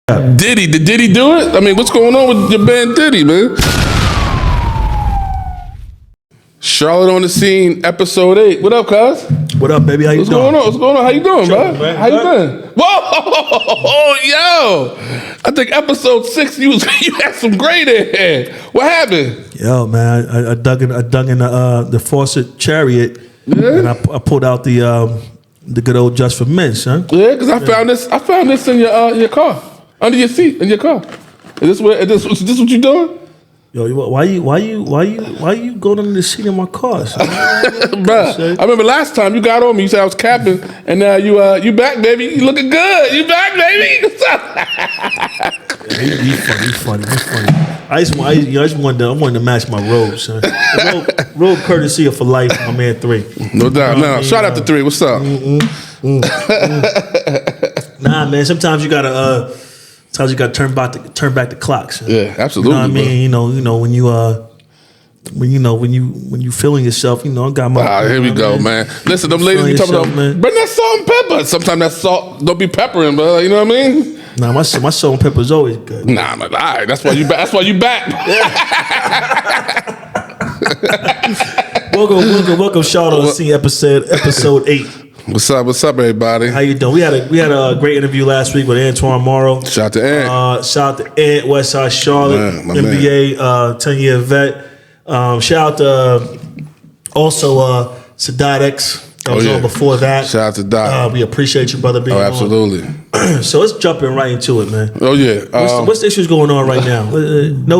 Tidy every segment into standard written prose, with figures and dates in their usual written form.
Diddy, did Diddy do it? I mean, what's going on with your man Diddy, man? Charlotte on the scene, episode 8. What up, cuz? What up, baby? How you doing? What's going on? How you doing, Sure, bro? man. How you been? Whoa, yo! I think episode 6, you had some great in here. What happened? Yo, man, I dug in the faucet chariot, and I pulled out the good old Just for Men, son. Yeah, because I found this in your car, under your seat in your car. Is this what you doing? Yo, why you going under the seat of my car, son? Bruh, I remember last time you got on me, you said I was capping, and now you back, baby. You looking good. You back, baby. He's funny. I wanted to match my robe, son. Robe courtesy of for life, my man 3. No doubt. No, shout out to 3. What's up? Nah, man. Sometimes you gotta turn back the clocks. Yeah, absolutely. You know what I mean? You know when you feeling yourself, I got my. Here we go, man. Listen, them ladies be talking about, bring that salt and pepper. Sometimes that salt don't be peppering, bro. You know what I mean? Nah, my salt and pepper is always good. Nah, all right. That's why you back. That's why you back. Welcome, Charlotte. To see episode 8. What's up, everybody? How you doing? We had a great interview last week with Antoine Morrow. Shout out to Ant. Shout out to Ant, Westside Charlotte, man, NBA 10-year vet. Shout out to also Sadat X. I was on before that. Shout out to Doc. We appreciate you, brother, being on. Absolutely. So let's jump in right into it, man. Oh yeah. What's the issues going on right now? No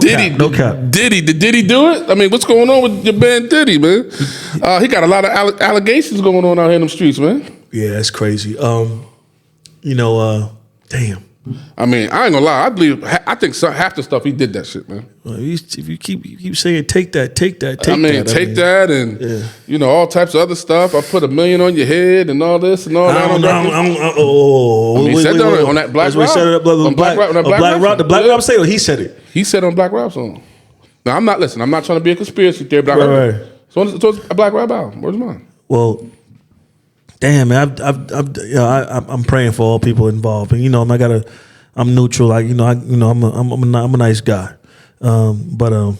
cap. Did Diddy do it? I mean, what's going on with your man Diddy, man? He got a lot of allegations going on out here in them streets, man. Yeah, that's crazy. Damn. I mean, I ain't gonna lie. I think half the stuff he did that shit, man. Well, if you keep saying take that, take that, and all types of other stuff. I put $1 million on your head and all this and all that. He said that on that Black Rob. On Black Rob. The Black Rob said, or he said it. He said on Black Rob song. Now I'm not trying to be a conspiracy theory, but right. So it's a Black Rob album. Where's mine? Well, damn, man, I'm praying for all people involved, and I'm neutral. I'm a nice guy, but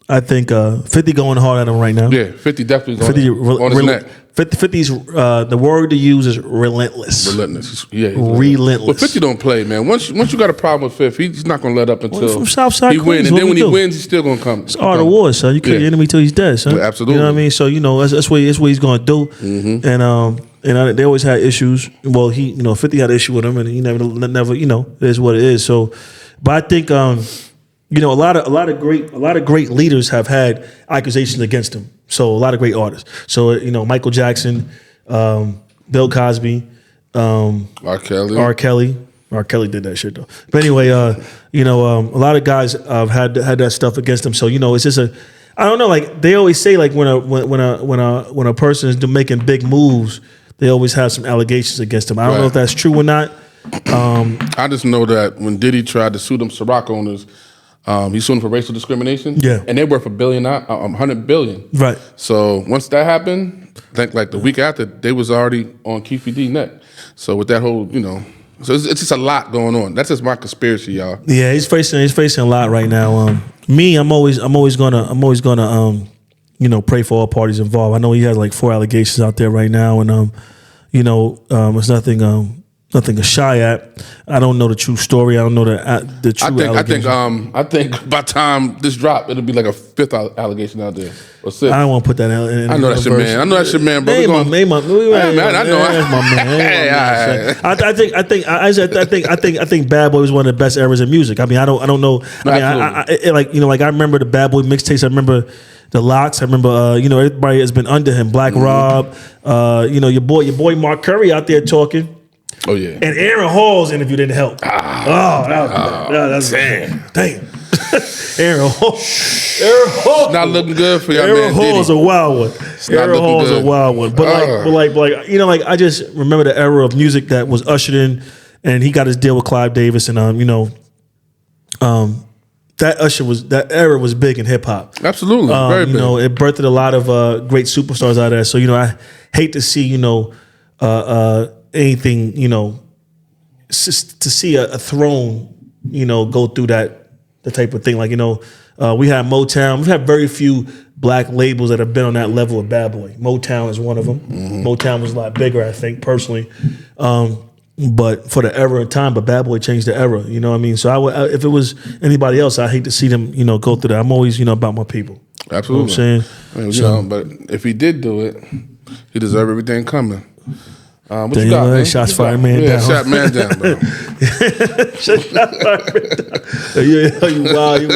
I think 50 going hard at him right now. Yeah, 50 definitely on his neck. 50's the word to use is relentless. Relentless, yeah. Relentless. Well, 50 don't play, man. Once you got a problem with 50, he's not gonna let up until from Southside he wins, and then when he wins, he's still gonna come. It's art of war, son. You kill your enemy till he's dead, son. Yeah, absolutely. You know what I mean? So that's what he's gonna do. Mm-hmm. And they always had issues. Well, 50 had an issue with him, and he never, it is what it is. So, but I think, a lot of great leaders have had accusations against him. So a lot of great artists. So Michael Jackson, Bill Cosby, R. Kelly. R. Kelly did that shit though. But anyway, a lot of guys have had that stuff against them. So it's just I don't know. Like they always say, like when a person is making big moves, they always have some allegations against them. I don't know if that's true or not. I just know that when Diddy tried to sue them Ciroc owners, he sued them for racial discrimination. Yeah, and they worth $100 billion. Right. So once that happened, I think like the week after, they was already on Keefe D neck. So with that whole, so it's just a lot going on. That's just my conspiracy, y'all. Yeah, he's facing a lot right now. Me, I'm always gonna pray for all parties involved. I know he has like 4 allegations out there right now, and it's nothing to shy at. I don't know the true story. I don't know the true allegation. I think by the time this drop, it'll be like a 5th allegation out there. Or 6th. I don't want to put that in. I know that's your man. Bro. I know. That's my man. I think Bad Boy was one of the best eras of music. I mean, I don't know. I remember the Bad Boy mixtapes. I remember the Locks. I remember, everybody has been under him. Black Rob. Your boy Mark Curry out there talking. Oh yeah, and Aaron Hall's interview didn't help. That's damn. Aaron Hall not looking good for y'all. Aaron Hall's a wild one. But I just remember the era of music that was ushered in, and he got his deal with Clive Davis, and that era was big in hip hop. Absolutely, very big. It birthed a lot of great superstars out of there. So I hate to see anything, to see a throne go through the type of thing. Like, we had Motown. We've had very few black labels that have been on that level of Bad Boy. Motown is one of them. Mm-hmm. Motown was a lot bigger, I think, personally. But for the era of time, but Bad Boy changed the era. You know what I mean? So if it was anybody else, I hate to see them, go through that. I'm always, about my people. Absolutely. You know what I'm saying? But if he did do it, he deserved everything coming. What you got, man? Shots fired, man. Yeah, shot man down, bro. Shots fired, man down. You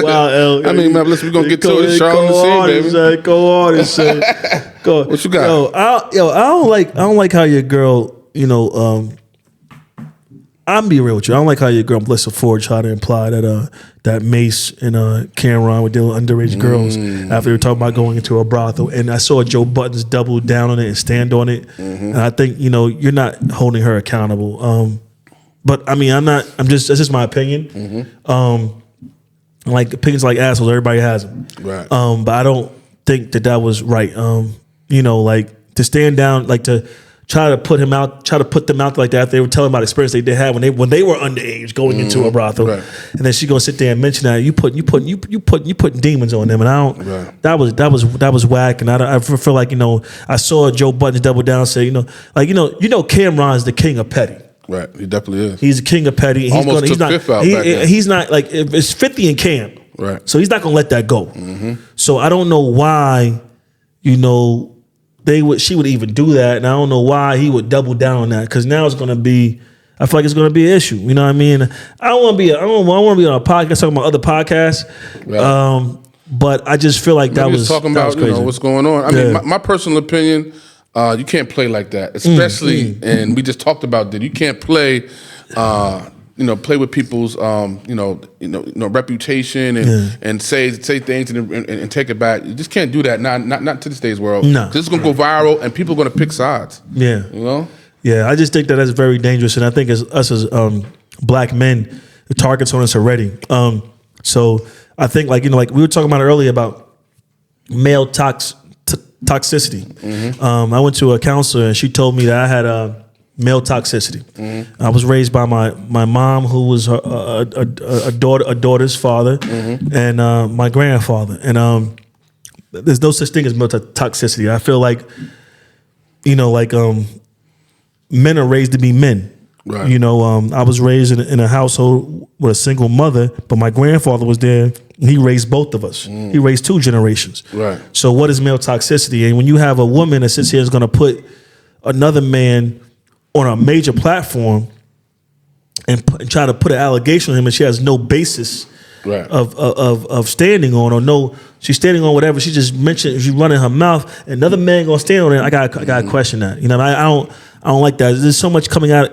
wild, L. I mean, man, listen, we're going to get to it. Charleston, baby. Go on and say. Go. What you got? I don't like how your girl, I'm be real with you. I don't like how your girl Melissa Ford tried to imply that Mase and Cameron were dealing with underage girls after they were talking about going into a brothel. And I saw Joe Buttons double down on it and stand on it. Mm-hmm. And I think you're not holding her accountable. But I mean, that's just my opinion. Mm-hmm. Like opinions like assholes, everybody has them. Right. But I don't think that was right. Like to stand down, like to try to put them out like that. They were telling about experience they did have when they were underage going into a brothel, right. And then she gonna sit there and mention that you putting demons on them, and I don't. Right. That was whack, and I feel like I saw Joe Budden double down and say Cameron's the king of petty. Right, he definitely is. He's the king of petty. He's not like it's 50 and Cam, right? So he's not gonna let that go. Mm-hmm. So I don't know why, she would even do that, and I don't know why he would double down on that, because now it's going to be, I feel like it's going to be an issue. You know what I mean? I don't want to be on a podcast talking about other podcasts, right. But I just feel like that was talking about crazy. What's going on. I mean, my personal opinion, you can't play like that, especially, and we just talked about that. You can't play. Play with people's, reputation and say things and take it back. You just can't do that. Not to this day's world. No, this is gonna go viral and people are gonna pick sides. Yeah, Yeah, I just think that's very dangerous, and I think as black men, the targets on us already. So I think like we were talking about earlier about male toxicity. Mm-hmm. I went to a counselor and she told me that I had male toxicity. Mm-hmm. I was raised by my mom, who was a daughter's father, mm-hmm. and my grandfather. And there's no such thing as male toxicity. I feel like, men are raised to be men. Right. I was raised in a household with a single mother, but my grandfather was there. He raised both of us. He raised two generations. Right. So what is male toxicity? And when you have a woman that sits here is going to put another man on a major platform and try to put an allegation on him, and she has no basis right. of standing on, or no, she's standing on whatever she just mentioned. She's running her mouth. Another man gonna stand on it. I gotta question that. I don't like that. There's so much coming out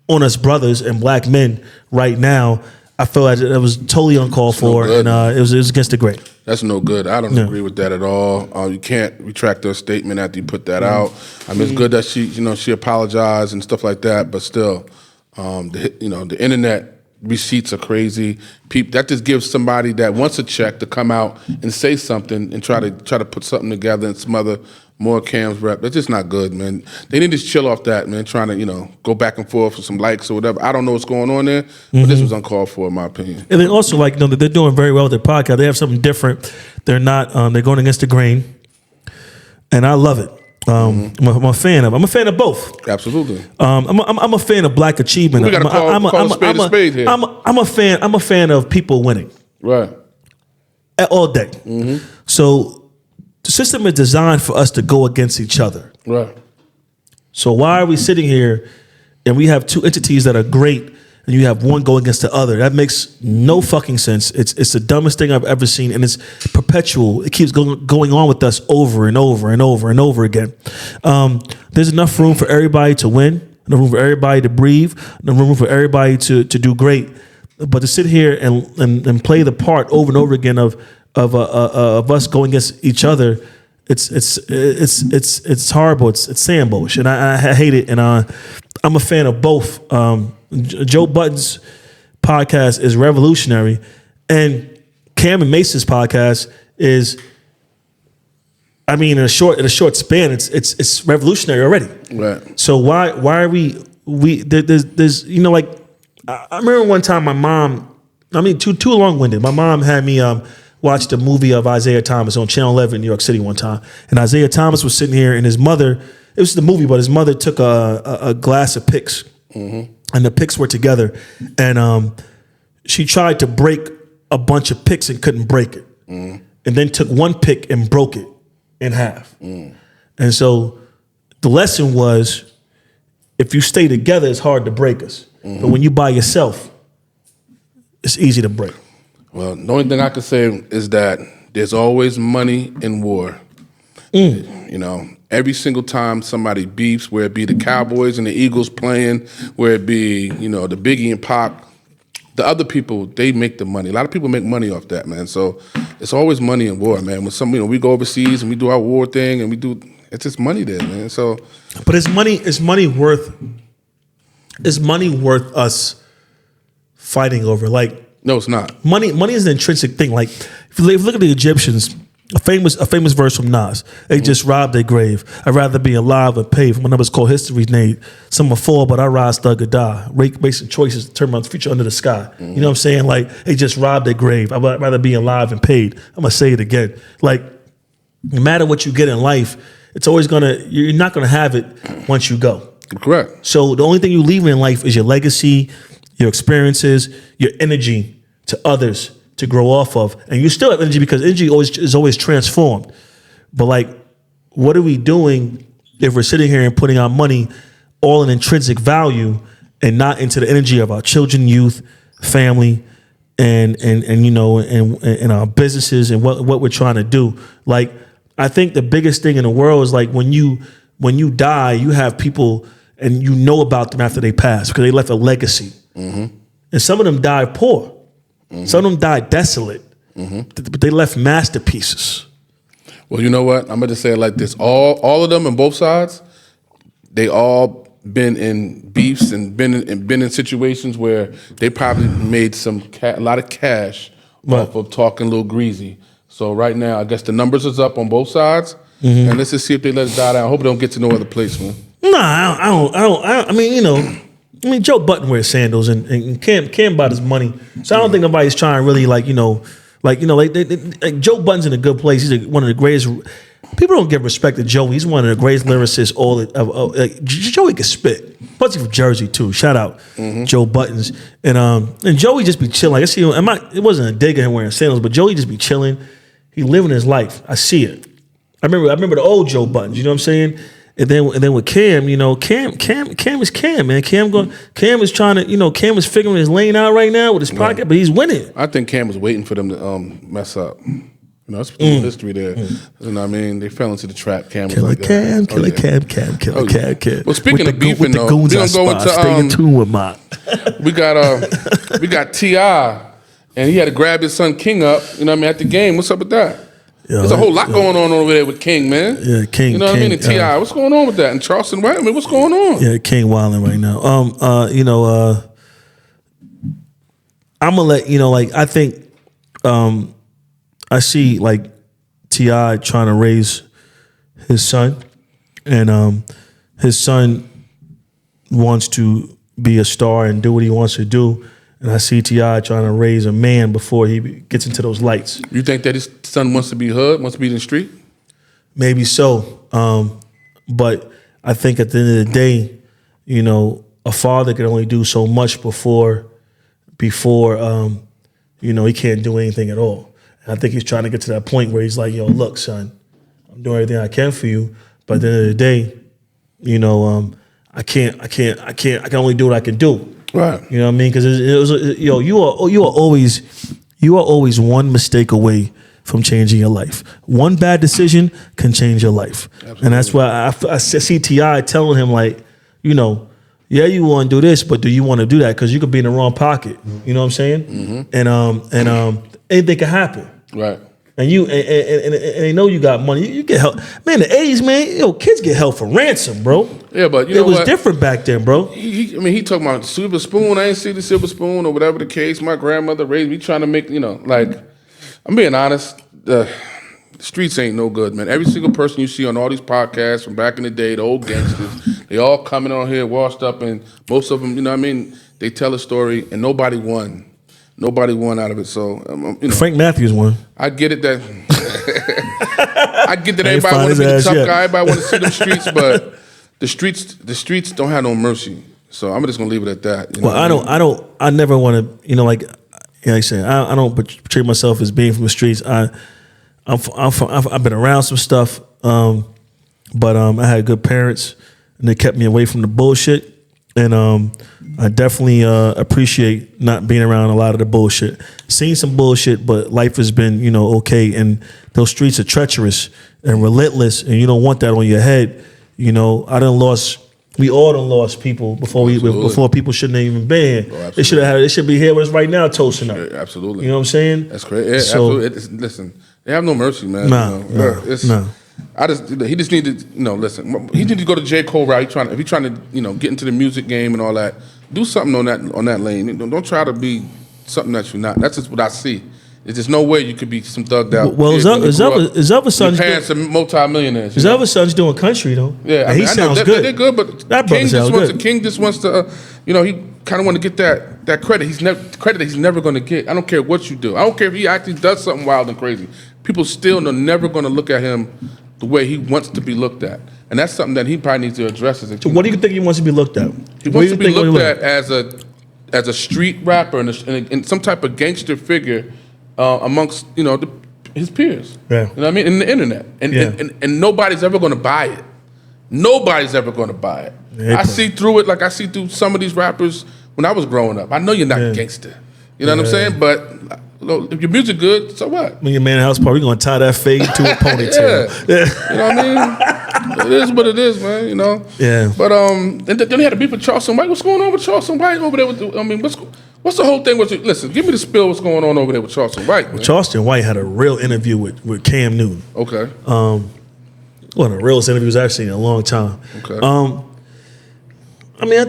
on us brothers and black men right now. I feel like it was totally uncalled for, and it was against the grain. That's no good. I don't agree with that at all. You can't retract your statement after you put that out. I mean, it's good that she apologized and stuff like that, but still, the internet receipts are crazy. That just gives somebody that wants a check to come out and say something and try to put something together and smother more Cam's rep. That's just not good, man. They need to chill off that, man, trying to, go back and forth for some likes or whatever. I don't know what's going on there, but this was uncalled for, in my opinion. And then also, they're doing very well with their podcast. They have something different. They're not, they're going against the grain, and I love it. I'm a fan of both. Absolutely. I'm a fan of black achievement. We got to call a spade here. I'm a fan of people winning. Right. All day. Mm-hmm. So the system is designed for us to go against each other. Right. So why are we sitting here and we have two entities that are great and you have one go against the other? That makes no fucking sense. It's the dumbest thing I've ever seen, and it's perpetual. It keeps going on with us over and over and over and over again. There's enough room for everybody to win, enough room for everybody to breathe, enough room for everybody to do great. But to sit here and play the part over and over again of us going against each other, it's horrible. It's sandbosh, and I hate it. And I'm a fan of both. Joe Budden's podcast is revolutionary, and Cam and Mase's podcast is, in a short span, it's revolutionary already. Right. So why are we there's I remember one time my mom, too long-winded. My mom had me watch the movie of Isaiah Thomas on Channel 11 in New York City one time. And Isaiah Thomas was sitting here and his mother, it was the movie, but his mother took a glass of picks. And the picks were together. And she tried to break a bunch of picks and couldn't break it. And then took one pick and broke it in half. And so the lesson was, if you stay together, it's hard to break us. But when you by yourself, it's easy to break. Well, the only thing I can say is that there's always money in war. You know, every single time somebody beefs, where it be the Cowboys and the Eagles playing, where it be, you know, the Biggie and Pac, the other people, they make the money. A lot of people make money off that, man. So it's always money in war, man. When some, you know, we go overseas and we do our war thing and we do, it's just money there, man. So, but is money worth us fighting over? Like, no, it's not. Money is an intrinsic thing. Like, if you look at the Egyptians, a famous verse from Nas. They just robbed their grave. I'd rather be alive than paid. From when I was called history's name. Some will fall, but I rise, thug or die. Make some choices to turn my future under the sky. You know what I'm saying? Like, they just robbed their grave. I'd rather be alive and paid. I'm gonna say it again. Like, no matter what you get in life, you're not gonna have it once you go. Correct. So the only thing you leave in life is your legacy, your experiences, your energy to others to grow off of. And you still have energy because energy is always transformed. But like, what are we doing if we're sitting here and putting our money all in intrinsic value and not into the energy of our children, youth, family, and you know, and our businesses and what we're trying to do? Like, I think the biggest thing in the world is like when you die, you have people and you know about them after they pass because they left a legacy. And some of them died poor. Some of them died desolate, but they left masterpieces. Well, you know what? I'm going to say it like this. All of them on both sides, they all been in beefs and been in situations where they probably made a lot of cash off of talking a little greasy. So right now, I guess the numbers is up on both sides, and let's just see if they let it die down. I hope it don't get to no other place, man. Nah, I mean, you know, Joe Budden wears sandals and Cam bought his money. So I don't think nobody's trying really like Joe Budden's in a good place. He's one of the greatest. People don't give respect to Joey. He's one of the greatest lyricists. Joey can spit. Plus he's from Jersey too. Shout out Joe Buttons and Joey just be chilling. Like, I see him. It wasn't a dig at him wearing sandals, but Joey just be chilling. He living his life. I see it. I remember the old Joe Buttons. You know what I'm saying? And then with Cam, you know, Cam is Cam, man. Cam is trying to, you know, Cam is figuring his lane out right now with his pocket, but he's winning. I think Cam was waiting for them to mess up. You know, that's history there. You know what I mean? They fell into the trap. Cam was like Cam. Well, speaking of beefing, though, we're gonna go into stay in tune with my. we got T.I. and he had to grab his son King up. You know what I mean? At the game, what's up with that? There's a whole lot going on over there with King, man. Yeah, King. You know what I mean? And T.I., what's going on with that? And Charleston White, I mean, what's going on? Yeah, King wilding right now. You know, I'm gonna let you know. Like, I think, I see like T.I. trying to raise his son, and his son wants to be a star and do what he wants to do. And I see T.I. trying to raise a man before he gets into those lights. You think that his son wants to be hood, wants to be in the street? Maybe so. But I think at the end of the day, you know, a father can only do so much before you know, he can't do anything at all. And I think he's trying to get to that point where he's like, yo, look, son, I'm doing everything I can for you. But at the end of the day, you know, I can only do what I can do. Right. You know what I mean? Because you are always one mistake away from changing your life. One bad decision can change your life. Absolutely. And that's why I see T.I. telling him, like, you know, yeah, you want to do this, but do you want to do that? Because you could be in the wrong pocket. You know what I'm saying? And anything can happen. Right. And they know you got money. You get help. Man, the 80s, man, kids get held for ransom, bro. Yeah, but you know it was different back then, bro. He talking about silver spoon. I ain't see the silver spoon or whatever the case. My grandmother raised me trying to make, you know, like, I'm being honest. The streets ain't no good, man. Every single person you see on all these podcasts from back in the day, the old gangsters, They all coming on here washed up, and most of them, you know what I mean, they tell a story, and nobody won. Nobody won out of it. So, you know, Frank Matthews won. I get it that I get that everybody want to be the tough guy, everybody want to see them streets, but the streets don't have no mercy. So I'm just gonna leave it at that. You know I never want to, you know, like I said, I don't portray myself as being from the streets. I've been around some stuff, but I had good parents, and they kept me away from the bullshit. And I definitely appreciate not being around a lot of the bullshit. Seen some bullshit, but life has been, you know, okay. And those streets are treacherous and relentless, and you don't want that on your head. You know, we all done lost people before people shouldn't have even been here. Oh, they should be here with us right now, toasting up. Yeah, absolutely. You know what I'm saying? That's great. Yeah, so, absolutely. Listen, they have no mercy, man. No. He just needed, you know, listen. He needed to go to J. Cole route. If he's trying to, you know, get into the music game and all that, do something on that lane. Don't try to be something that you're not. That's just what I see. There's just no way you could be some thugged out. Well, his other son's parents are multi-millionaires. His other son's doing country though. Yeah, and he sounds good. They're good, but that King just wants to, you know, he kind of want to get that credit. He's never going to get. I don't care what you do. I don't care if he actually does something wild and crazy. People still are never going to look at him the way he wants to be looked at, and that's something that he probably needs to address. So, what do you think he wants to be looked at? He wants to be looked at as a street rapper and some type of gangster figure amongst, you know, his peers. Yeah. You know what I mean? In the internet, and nobody's ever going to buy it. Nobody's ever going to buy it. I see through it like I see through some of these rappers when I was growing up. I know you're not a gangster. You know what I'm saying? But if your music good, so what? When your man house party, we're gonna tie that fade to a ponytail. Yeah. You know what I mean? It is what it is, man. You know. Yeah. But then they had to beef with Charleston White. What's going on with Charleston White over there? What's the whole thing with you? Listen, give me the spill. What's going on over there with Charleston White? Man. Charleston White had a real interview with Cam Newton. Okay. One of the realest interviews I've seen in a long time. Okay. I mean, I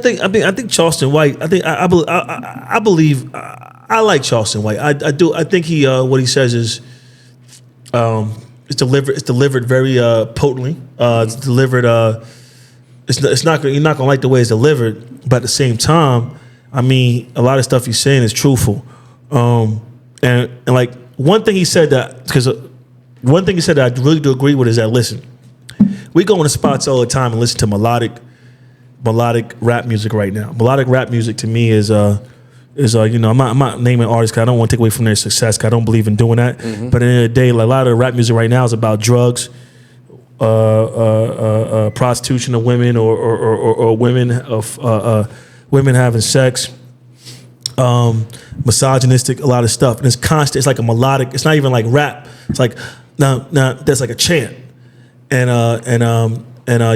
think Charleston White. I believe. I like Charleston White. I do. I think he what he says is, it's delivered very potently. It's delivered. It's not. You're not gonna like the way it's delivered, but at the same time, I mean, a lot of stuff he's saying is truthful. And like one thing he said that I really do agree with is that, listen, we go into spots all the time and listen to melodic rap music right now. Melodic rap music to me is you know, I'm not naming artists because I don't want to take away from their success because I don't believe in doing that. Mm-hmm. But at the end of the day, like, a lot of rap music right now is about drugs, prostitution of women or women having sex, misogynistic, a lot of stuff. And it's constant. It's like a melodic. It's not even like rap. It's like now there's like a chant. And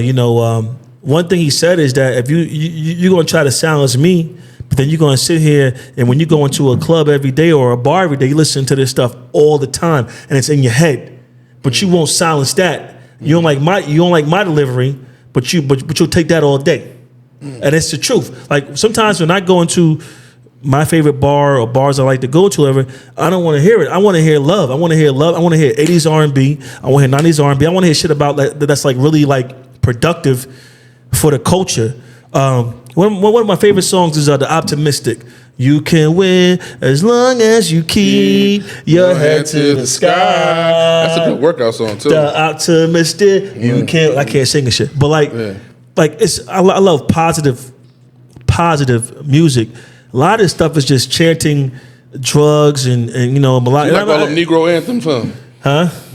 you know, one thing he said is that if you're gonna try to silence me, but then you're gonna sit here and when you go into a club every day or a bar every day, you listen to this stuff all the time and it's in your head, but you won't silence that. You don't like my delivery, but you'll take that all day, and it's the truth. Like sometimes when I go into my favorite bar or bars I like to go to, I don't want to hear it. I want to hear love. I want to hear 80s R&B. I want to hear 90s R&B. I want to hear shit about that's like really like productive for the culture. One of my favorite songs is The Optimistic. You can win as long as you keep your head to the sky. That's a good workout song too. The Optimistic. You can. I can't sing and shit, but like it's. I love positive music. A lot of this stuff is just chanting drugs and you know a lot. You like all them Negro anthems, huh?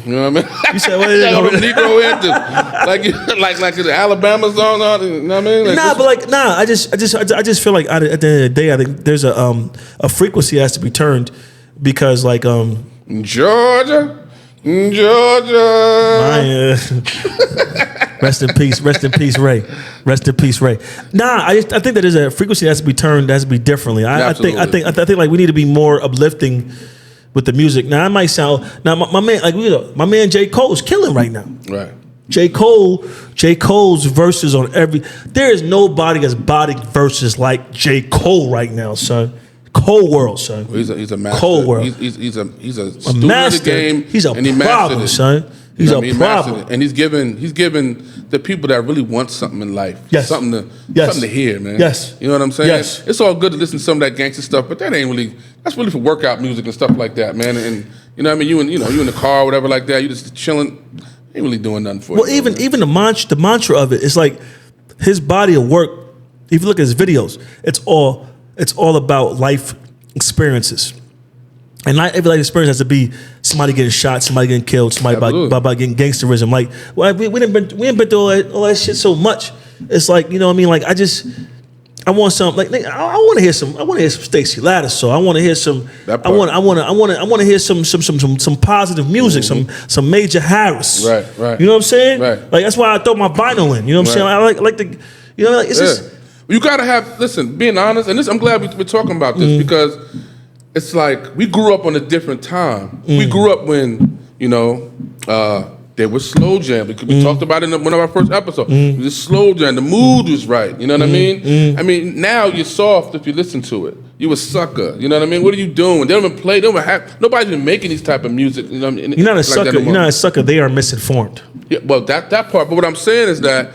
You know what I mean? You said what? Like them Negro anthems, like the Alabama song. You know what I mean? Like, I just feel like at the end of the day, I think there's a frequency has to be turned because like Georgia. Rest in peace, Ray. Rest in peace, Ray. I think that there's a frequency that has to be turned, that has to be differently. I think like we need to be more uplifting with the music. Now I might sound my man, like my man J. Cole is killing right now. Right. J. Cole's verses on there is nobody that's bodied verses like J. Cole right now, son. Cole world, son. He's a master. Cole world. He's a student master. of the game. He's a problem, son. He's know a what I mean? problem. Mastered it. And he's given the people that really want something in life, something to hear, man. Yes. You know what I'm saying? Yes. It's all good to listen to some of that gangster stuff, but that's really for workout music and stuff like that, man. And you know what I mean? You in the car or whatever like that, you just chilling, ain't really doing nothing for you. Well, even the mantra of it, it's like his body of work, if you look at his videos, it's all about life experiences. And not every life experience has to be somebody getting shot, somebody getting killed, somebody about getting gangsterism. Like, well, we ain't been through all that shit so much. It's like, you know what I mean? Like, I want some, like, I want to hear some Stacey Lattisaw. So I want to hear some. I want to hear some positive music, some Major Harris. Right. You know what I'm saying? Right. Like, that's why I throw my vinyl in. You know what I'm saying? I like the, you know, like, it's just. You gotta have. Listen, being honest, and this, I'm glad we're talking about this because. It's like we grew up on a different time. We grew up when, there was slow jam. We talked about it in one of our first episodes. It was slow jam. The mood was right. You know what I mean? I mean, now you're soft if you listen to it. You a sucker. You know what I mean? What are you doing? They don't even play. They don't have. Nobody's been making these type of music. You know what I mean? You're not a sucker. You're not a sucker. They are misinformed. Yeah, well, that part. But what I'm saying is that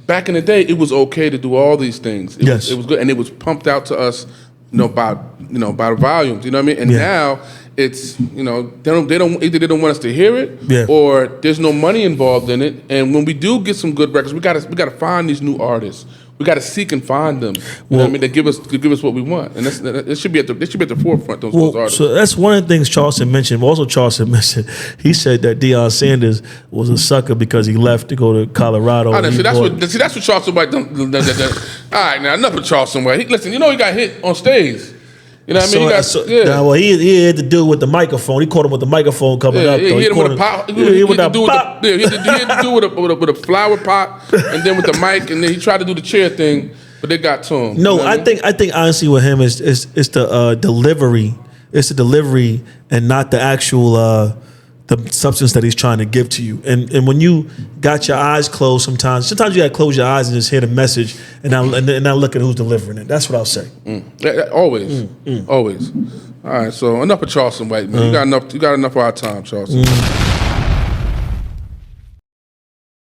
back in the day, it was okay to do all these things. It was good, and it was pumped out to us. By the volumes, you know what I mean? And now it's, they don't either they don't want us to hear it or there's no money involved in it. And when we do get some good records, we gotta find these new artists. We gotta seek and find them. You know what I mean? They give us what we want, and that should be at the forefront. Those artists. So that's one of the things Charleston mentioned. Also, Charleston mentioned he said that Deion Sanders was a sucker because he left to go to Colorado. That's what Charleston White done. All right, now enough of Charleston White. Listen, he got hit on stage. You know what I mean? He had to deal with the microphone. He caught him with the microphone coming up. He hit him with a pop. He had to do with a flower pot, and then with the mic, and then he tried to do the chair thing, but they got to him. No, I think honestly with him is the delivery. It's the delivery and not the actual the substance that he's trying to give to you. And when you got your eyes closed, sometimes you gotta close your eyes and just hear the message and now look at who's delivering it. That's what I'll say. Always. All right, so enough of Charleston White, man. You got enough of our time, Charleston.